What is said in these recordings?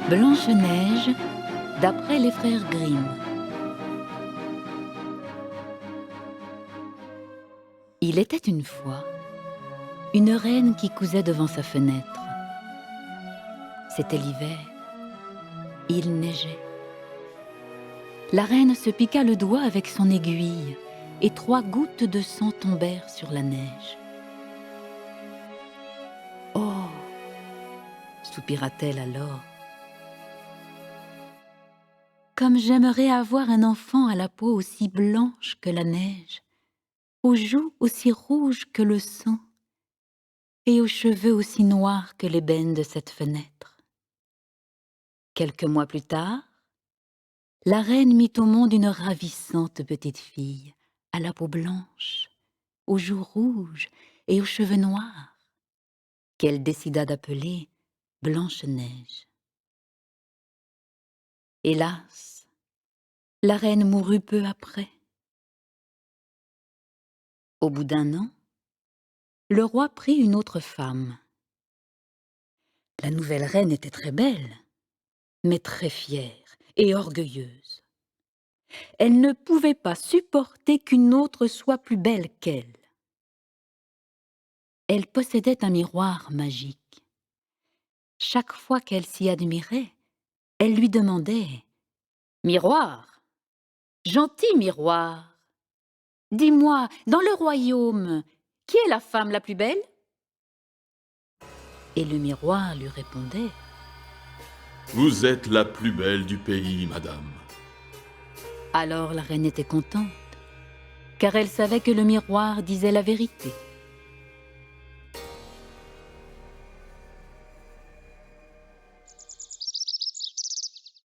Blanche-Neige, d'après les frères Grimm. Il était une fois une reine qui cousait devant sa fenêtre. C'était l'hiver. Il neigeait. La reine se piqua le doigt avec son aiguille et 3 gouttes de sang tombèrent sur la neige. « Oh !» soupira-t-elle alors. « Comme j'aimerais avoir un enfant à la peau aussi blanche que la neige, aux joues aussi rouges que le sang, et aux cheveux aussi noirs que l'ébène de cette fenêtre. » Quelques mois plus tard, la reine mit au monde une ravissante petite fille, à la peau blanche, aux joues rouges et aux cheveux noirs, qu'elle décida d'appeler Blanche-Neige. Hélas, la reine mourut peu après. Au bout d'1 an, le roi prit une autre femme. La nouvelle reine était très belle, mais très fière et orgueilleuse. Elle ne pouvait pas supporter qu'une autre soit plus belle qu'elle. Elle possédait un miroir magique. Chaque fois qu'elle s'y admirait, elle lui demandait « Miroir, gentil miroir, dis-moi, dans le royaume, qui est la femme la plus belle ?» Et le miroir lui répondait « Vous êtes la plus belle du pays, madame. » Alors la reine était contente, car elle savait que le miroir disait la vérité.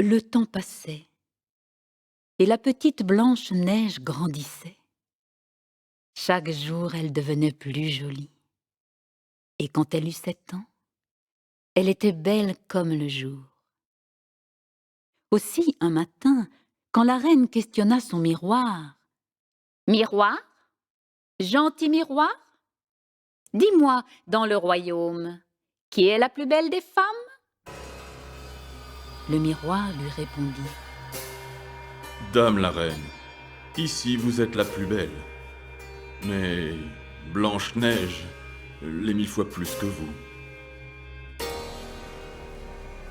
Le temps passait, et la petite Blanche-Neige grandissait. Chaque jour, elle devenait plus jolie. Et quand elle eut 7 ans, elle était belle comme le jour. Aussi, un matin, quand la reine questionna son miroir, « Miroir, gentil miroir, dis-moi, dans le royaume, qui est la plus belle des femmes ?» Le miroir lui répondit « Dame la reine, ici vous êtes la plus belle. Mais Blanche-Neige l'est 1000 fois plus que vous. »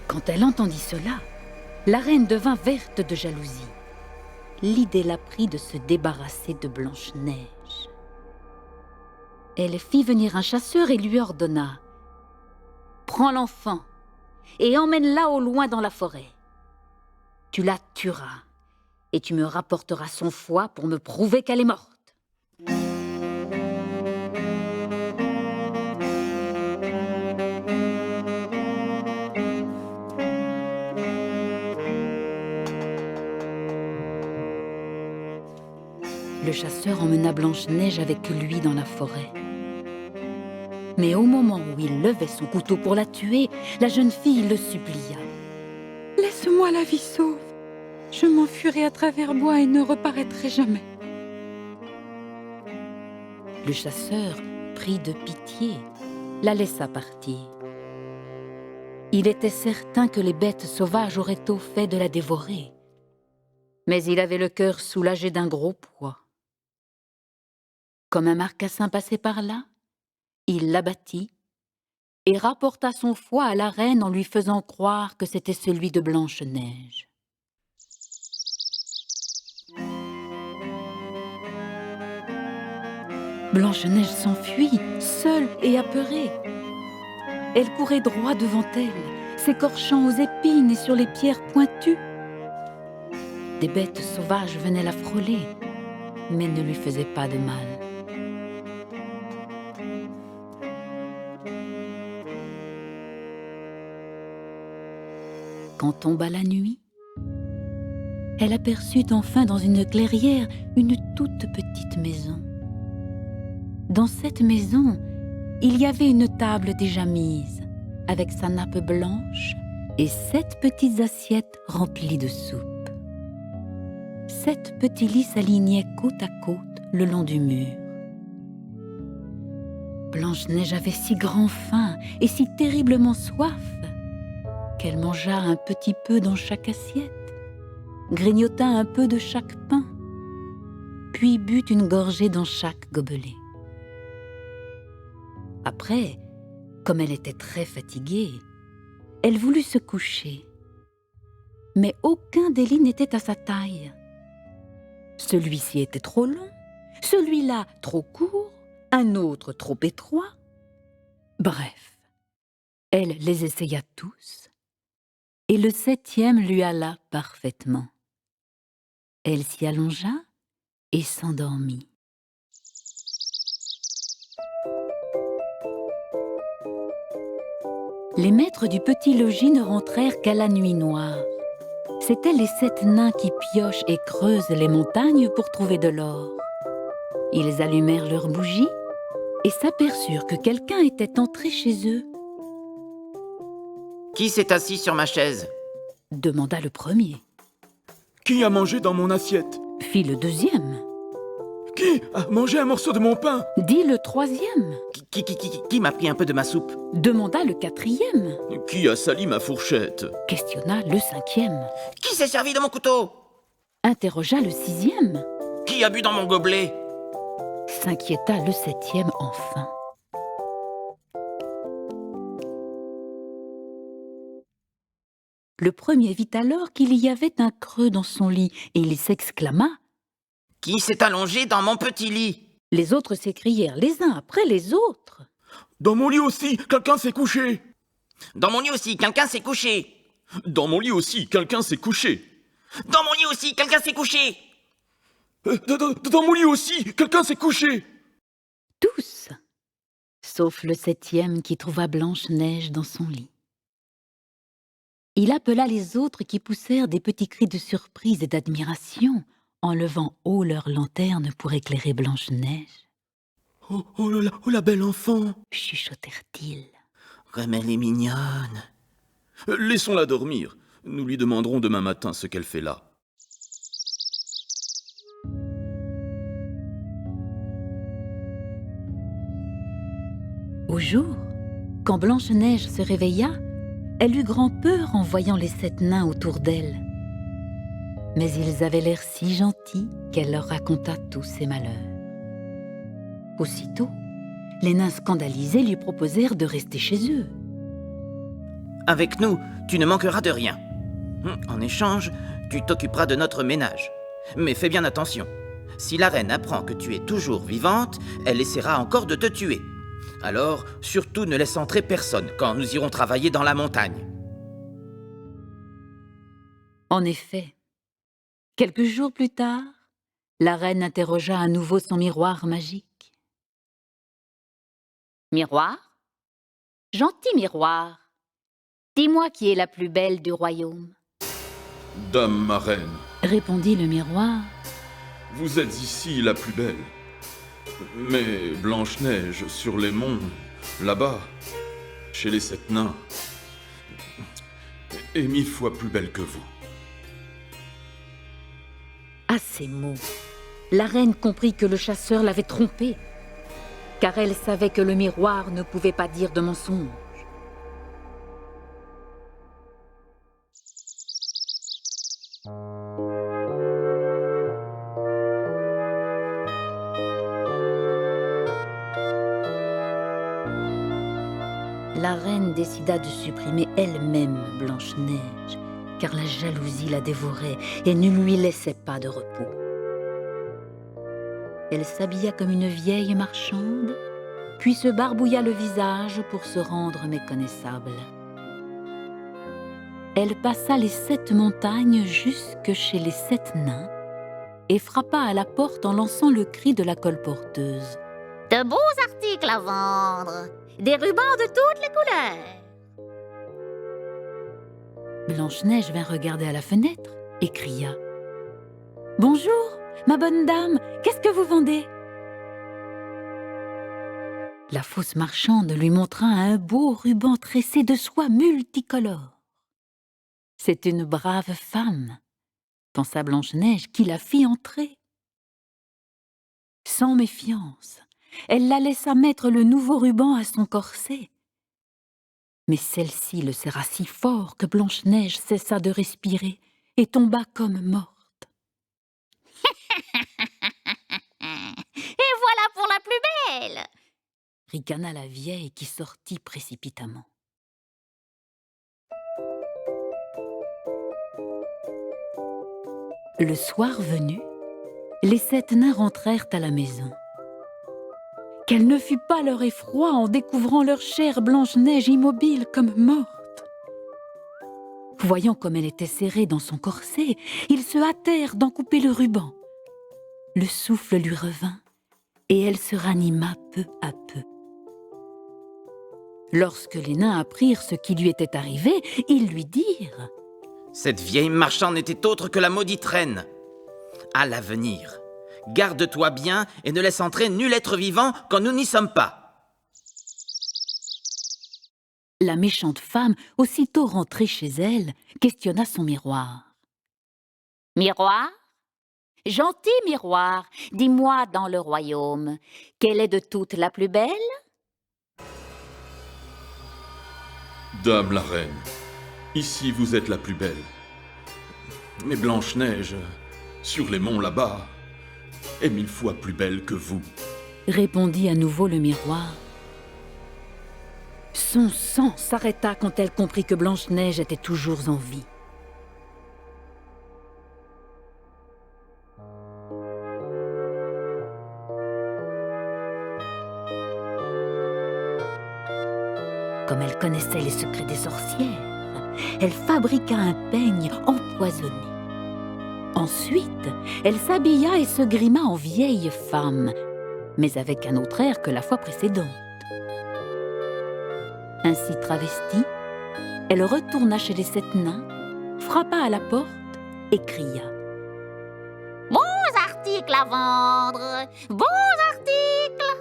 Quand elle entendit cela, la reine devint verte de jalousie. L'idée la prit de se débarrasser de Blanche-Neige. Elle fit venir un chasseur et lui ordonna « Prends l'enfant et emmène-la au loin dans la forêt. Tu la tueras et tu me rapporteras son foie pour me prouver qu'elle est morte. » Le chasseur emmena Blanche-Neige avec lui dans la forêt. Mais au moment où il levait son couteau pour la tuer, la jeune fille le supplia. « Laisse-moi la vie sauve. Je m'enfuirai à travers bois et ne reparaîtrai jamais. » Le chasseur, pris de pitié, la laissa partir. Il était certain que les bêtes sauvages auraient tôt fait de la dévorer. Mais il avait le cœur soulagé d'un gros poids. Comme un marcassin passait par là, il l'abattit et rapporta son foie à la reine en lui faisant croire que c'était celui de Blanche-Neige. Blanche-Neige s'enfuit, seule et apeurée. Elle courait droit devant elle, s'écorchant aux épines et sur les pierres pointues. Des bêtes sauvages venaient la frôler, mais ne lui faisaient pas de mal. Quand tomba la nuit, elle aperçut enfin dans une clairière une toute petite maison. Dans cette maison, il y avait une table déjà mise, avec sa nappe blanche et 7 petites assiettes remplies de soupe. 7 petits lits s'alignaient côte à côte le long du mur. Blanche-Neige avait si grand faim et si terriblement soif qu'elle mangea un petit peu dans chaque assiette, grignota un peu de chaque pain, puis but une gorgée dans chaque gobelet. Après, comme elle était très fatiguée, elle voulut se coucher. Mais aucun des lits n'était à sa taille. Celui-ci était trop long, celui-là trop court, un autre trop étroit. Bref, elle les essaya tous, et le 7e lui alla parfaitement. Elle s'y allongea et s'endormit. Les maîtres du petit logis ne rentrèrent qu'à la nuit noire. C'étaient les 7 nains qui piochent et creusent les montagnes pour trouver de l'or. Ils allumèrent leurs bougies et s'aperçurent que quelqu'un était entré chez eux. Qui s'est assis sur ma chaise? Demanda le premier. Qui a mangé dans mon assiette? Fit le 2e. Qui a mangé un morceau de mon pain? Dit le 3e. Qui m'a pris un peu de ma soupe? Demanda le 4e. Qui a sali ma fourchette? Questionna le 5e. Qui s'est servi de mon couteau? Interrogea le 6e. Qui a bu dans mon gobelet? S'inquiéta le 7e enfin. Le premier vit alors qu'il y avait un creux dans son lit et il s'exclama. Qui s'est allongé dans mon petit lit? Les autres s'écrièrent les uns après les autres. Dans mon lit aussi, quelqu'un s'est couché. Dans mon lit aussi, quelqu'un s'est couché. Dans mon lit aussi, quelqu'un s'est couché. Dans mon lit aussi, quelqu'un s'est couché. Dans mon lit aussi, quelqu'un s'est couché. Tous, sauf le 7e qui trouva Blanche-Neige dans son lit. Il appela les autres qui poussèrent des petits cris de surprise et d'admiration en levant haut leur lanterne pour éclairer Blanche-Neige. Oh la belle enfant, Chuchotèrent-ils. Comme elle est mignonne. Laissons-la dormir. Nous lui demanderons demain matin ce qu'elle fait là. Au jour, quand Blanche-Neige se réveilla, elle eut grand peur en voyant les 7 nains autour d'elle. Mais ils avaient l'air si gentils qu'elle leur raconta tous ses malheurs. Aussitôt, les nains scandalisés lui proposèrent de rester chez eux. Avec nous, tu ne manqueras de rien. En échange, tu t'occuperas de notre ménage. Mais fais bien attention. Si la reine apprend que tu es toujours vivante, elle essaiera encore de te tuer. Alors, surtout ne laisse entrer personne quand nous irons travailler dans la montagne. En effet, quelques jours plus tard, la reine interrogea à nouveau son miroir magique. « Miroir, gentil miroir, dis-moi qui est la plus belle du royaume. » Dame ma reine, Répondit le miroir. vous êtes ici la plus belle. Mais Blanche-Neige, sur les monts, là-bas, chez les 7 nains, est 1000 fois plus belle que vous. À ces mots, la reine comprit que le chasseur l'avait trompée, car elle savait que le miroir ne pouvait pas dire de mensonge. La reine décida de supprimer elle-même Blanche-Neige, car la jalousie la dévorait et ne lui laissait pas de repos. Elle s'habilla comme une vieille marchande, puis se barbouilla le visage pour se rendre méconnaissable. Elle passa les 7 montagnes jusque chez les 7 nains et frappa à la porte en lançant le cri de la colporteuse. « De beaux articles à vendre, des rubans de toutes les couleurs. » Blanche-Neige vint regarder à la fenêtre et cria. « Bonjour, ma bonne dame, qu'est-ce que vous vendez ?» La fausse marchande lui montra un beau ruban tressé de soie multicolore. « C'est une brave femme, » pensa Blanche-Neige, qui la fit entrer. Sans méfiance, elle la laissa mettre le nouveau ruban à son corset. Mais celle-ci le serra si fort que Blanche-Neige cessa de respirer et tomba comme morte. Et voilà pour la plus belle! Ricana la vieille qui sortit précipitamment. Le soir venu, les 7 nains rentrèrent à la maison. Quel ne fut pas leur effroi en découvrant leur chère Blanche-Neige immobile comme morte. Voyant comme elle était serrée dans son corset, ils se hâtèrent d'en couper le ruban. Le souffle lui revint et elle se ranima peu à peu. Lorsque les nains apprirent ce qui lui était arrivé, ils lui dirent « Cette vieille marchande n'était autre que la maudite reine. À l'avenir, garde-toi bien et ne laisse entrer nul être vivant quand nous n'y sommes pas. » La méchante femme, aussitôt rentrée chez elle, questionna son miroir. « Miroir, gentil miroir, dis-moi dans le royaume, quelle est de toutes la plus belle? » Dame la reine, ici vous êtes la plus belle. Mais Blanche-Neige, sur les monts là-bas, est 1000 fois plus belle que vous. Répondit à nouveau le miroir. Son sang s'arrêta quand elle comprit que Blanche-Neige était toujours en vie. Comme elle connaissait les secrets des sorcières, elle fabriqua un peigne empoisonné. Ensuite, elle s'habilla et se grima en vieille femme, mais avec un autre air que la fois précédente. Ainsi travestie, elle retourna chez les 7 nains, frappa à la porte et cria. « Bons articles à vendre! Bons articles! »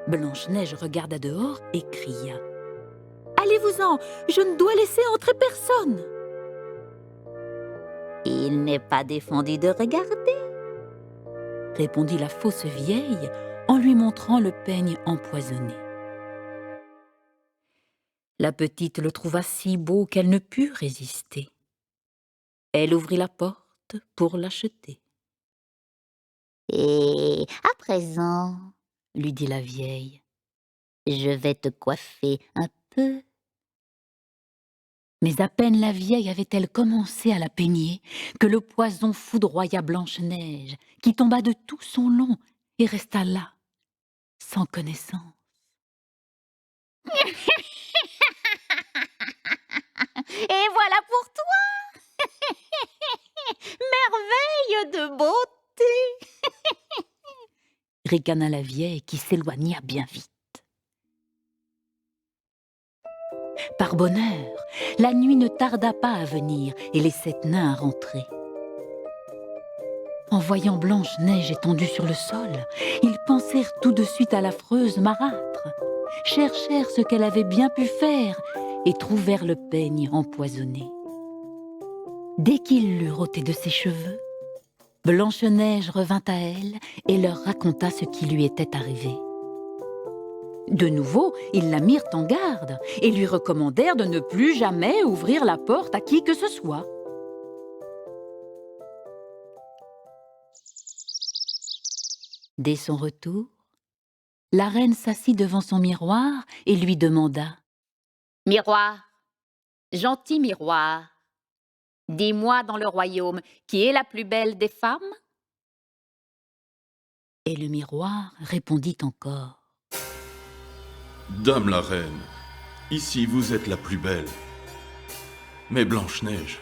Blanche-Neige regarda dehors et cria. « Allez-vous-en, je ne dois laisser entrer personne !» « Il n'est pas défendu de regarder, » répondit la fausse vieille en lui montrant le peigne empoisonné. La petite le trouva si beau qu'elle ne put résister. Elle ouvrit la porte pour l'acheter. « Et à présent, » lui dit la vieille, « je vais te coiffer un peu. » Mais à peine la vieille avait-elle commencé à la peigner que le poison foudroya Blanche-Neige, qui tomba de tout son long et resta là, sans connaissance. Et voilà pour toi! Merveille de beauté! Ricana la vieille qui s'éloigna bien vite. Par bonheur, la nuit ne tarda pas à venir et les 7 nains à rentrer. En voyant Blanche-Neige étendue sur le sol, ils pensèrent tout de suite à l'affreuse marâtre, cherchèrent ce qu'elle avait bien pu faire et trouvèrent le peigne empoisonné. Dès qu'ils l'eurent ôté de ses cheveux, Blanche-Neige revint à elle et leur raconta ce qui lui était arrivé. De nouveau, ils la mirent en garde et lui recommandèrent de ne plus jamais ouvrir la porte à qui que ce soit. Dès son retour, la reine s'assit devant son miroir et lui demanda « Miroir, gentil miroir, dis-moi dans le royaume qui est la plus belle des femmes? » Et le miroir répondit encore. Dame la reine, ici vous êtes la plus belle. Mais Blanche-Neige,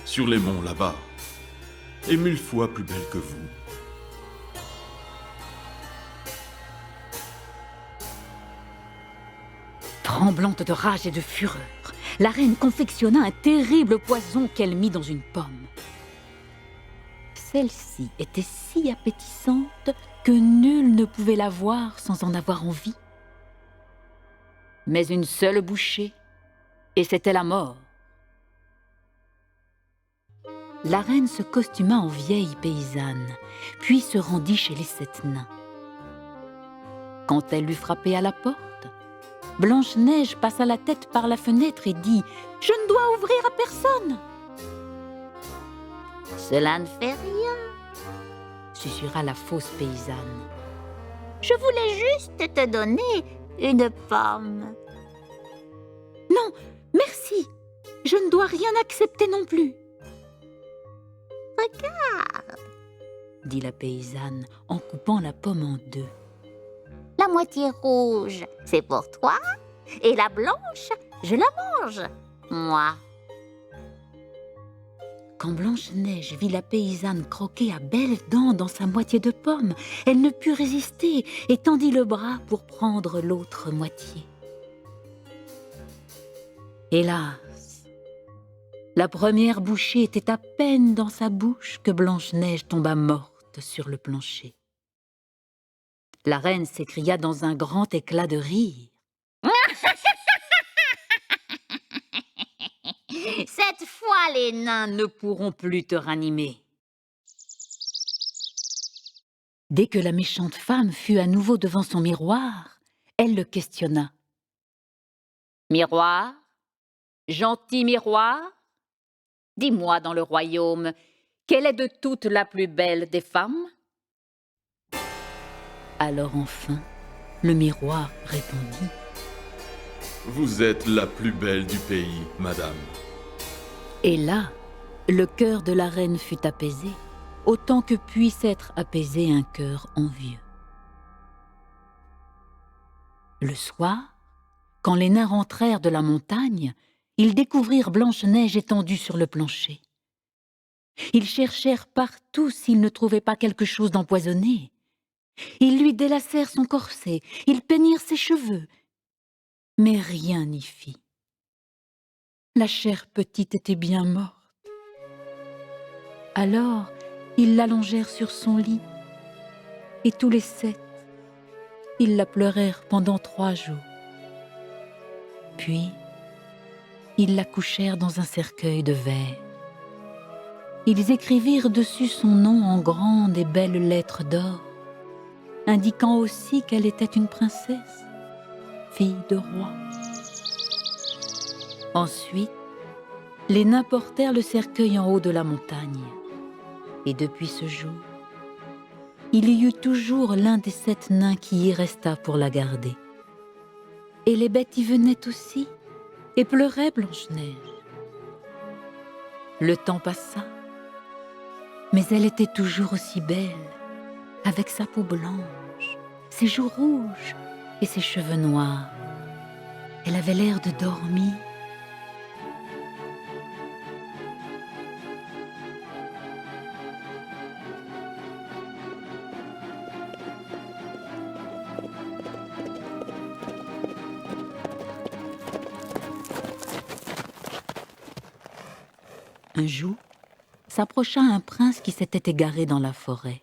sur les monts là-bas, est 1000 fois plus belle que vous. Tremblante de rage et de fureur, la reine confectionna un terrible poison qu'elle mit dans une pomme. Celle-ci était si appétissante que nul ne pouvait la voir sans en avoir envie. Mais une seule bouchée, et c'était la mort. La reine se costuma en vieille paysanne, puis se rendit chez les 7 nains. Quand elle eut frappé à la porte, Blanche-Neige passa la tête par la fenêtre et dit « Je ne dois ouvrir à personne !» « Cela ne fait rien, susurra la fausse paysanne. je voulais juste te donner une pomme. » « Non, merci, je ne dois rien accepter non plus. » Regarde, dit la paysanne en coupant la pomme en deux. la moitié rouge, c'est pour toi, et la blanche, je la mange, moi. Quand Blanche-Neige vit la paysanne croquer à belles dents dans sa moitié de pomme, elle ne put résister et tendit le bras pour prendre l'autre moitié. Hélas, la première bouchée était à peine dans sa bouche que Blanche-Neige tomba morte sur le plancher. La reine s'écria dans un grand éclat de rire. Cette fois, les nains Ne pourront plus te ranimer. Dès que la méchante femme fut à nouveau devant son miroir, elle le questionna. Miroir, gentil miroir, dis-moi dans le royaume, quelle est de toutes la plus belle des femmes? Alors enfin, le miroir répondit. Vous êtes la plus belle du pays, madame. Et là, le cœur de la reine fut apaisé, autant que puisse être apaisé un cœur envieux. Le soir, quand les nains rentrèrent de la montagne, ils découvrirent Blanche-Neige étendue sur le plancher. Ils cherchèrent partout s'ils ne trouvaient pas quelque chose d'empoisonné. Ils lui délacèrent son corset, ils peignirent ses cheveux, mais rien n'y fit. La chère petite était bien morte. Alors, ils l'allongèrent sur son lit, et tous les 7, ils la pleurèrent pendant 3 jours. Puis, ils la couchèrent dans un cercueil de verre. Ils écrivirent dessus son nom en grandes et belles lettres d'or, indiquant aussi qu'elle était une princesse, fille de roi. Ensuite, les nains portèrent le cercueil en haut de la montagne. Et depuis ce jour, il y eut toujours l'un des 7 nains qui y resta pour la garder. Et les bêtes y venaient aussi et pleuraient Blanche-Neige. Le temps passa, mais elle était toujours aussi belle, avec sa peau blanche, ses joues rouges et ses cheveux noirs. Elle avait l'air de dormir. Un jour, s'approcha un prince qui s'était égaré dans la forêt.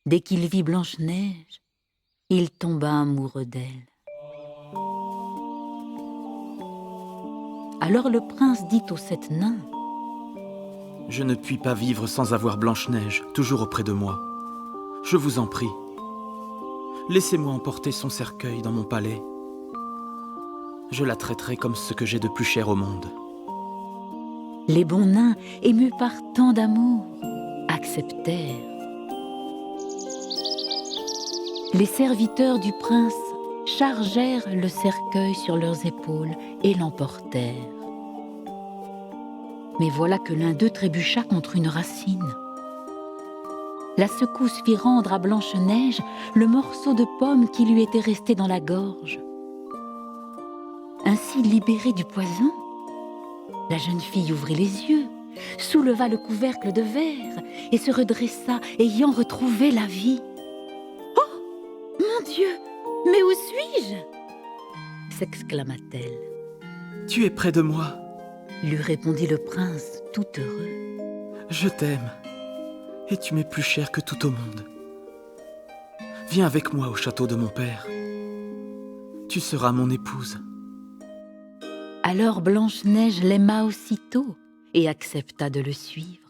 Dès qu'il vit Blanche-Neige, il tomba amoureux d'elle. Alors le prince dit aux 7 nains : « Je ne puis pas vivre sans avoir Blanche-Neige toujours auprès de moi. Je vous en prie, laissez-moi emporter son cercueil dans mon palais. Je la traiterai comme ce que j'ai de plus cher au monde. » Les bons nains, émus par tant d'amour, acceptèrent. Les serviteurs du prince chargèrent le cercueil sur leurs épaules et l'emportèrent. Mais voilà que l'un d'eux trébucha contre une racine. La secousse fit rendre à Blanche-Neige le morceau de pomme qui lui était resté dans la gorge. Ainsi libérée du poison, la jeune fille ouvrit les yeux, souleva le couvercle de verre et se redressa, ayant retrouvé la vie. « Oh, mon Dieu, mais où suis-je » s'exclama-t-elle. « Tu es près de moi, » lui répondit le prince, tout heureux. « Je t'aime, et tu m'es plus cher que tout au monde. Viens avec moi au château de mon père. Tu seras mon épouse. » Alors Blanche-Neige l'aima aussitôt et accepta de le suivre.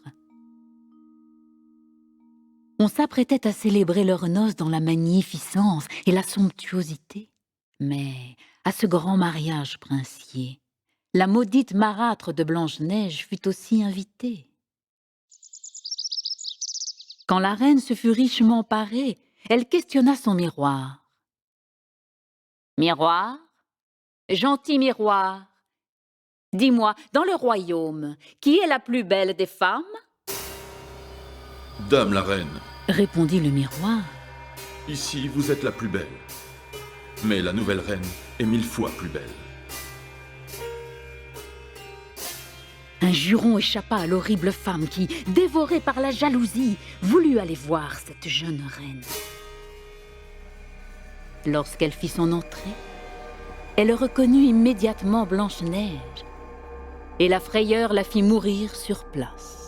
On s'apprêtait à célébrer leurs noces dans la magnificence et la somptuosité. Mais à ce grand mariage princier, la maudite marâtre de Blanche-Neige fut aussi invitée. Quand la reine se fut richement parée, elle questionna son miroir. « Miroir, gentil miroir, dis-moi, dans le royaume, qui est la plus belle des femmes ?» Dame la reine, Répondit le miroir. ici vous êtes la plus belle. Mais la nouvelle reine est 1000 fois plus belle. Un juron échappa à l'horrible femme qui, dévorée par la jalousie, voulut aller voir cette jeune reine. Lorsqu'elle fit son entrée, elle reconnut immédiatement Blanche-Neige, et la frayeur la fit mourir sur place.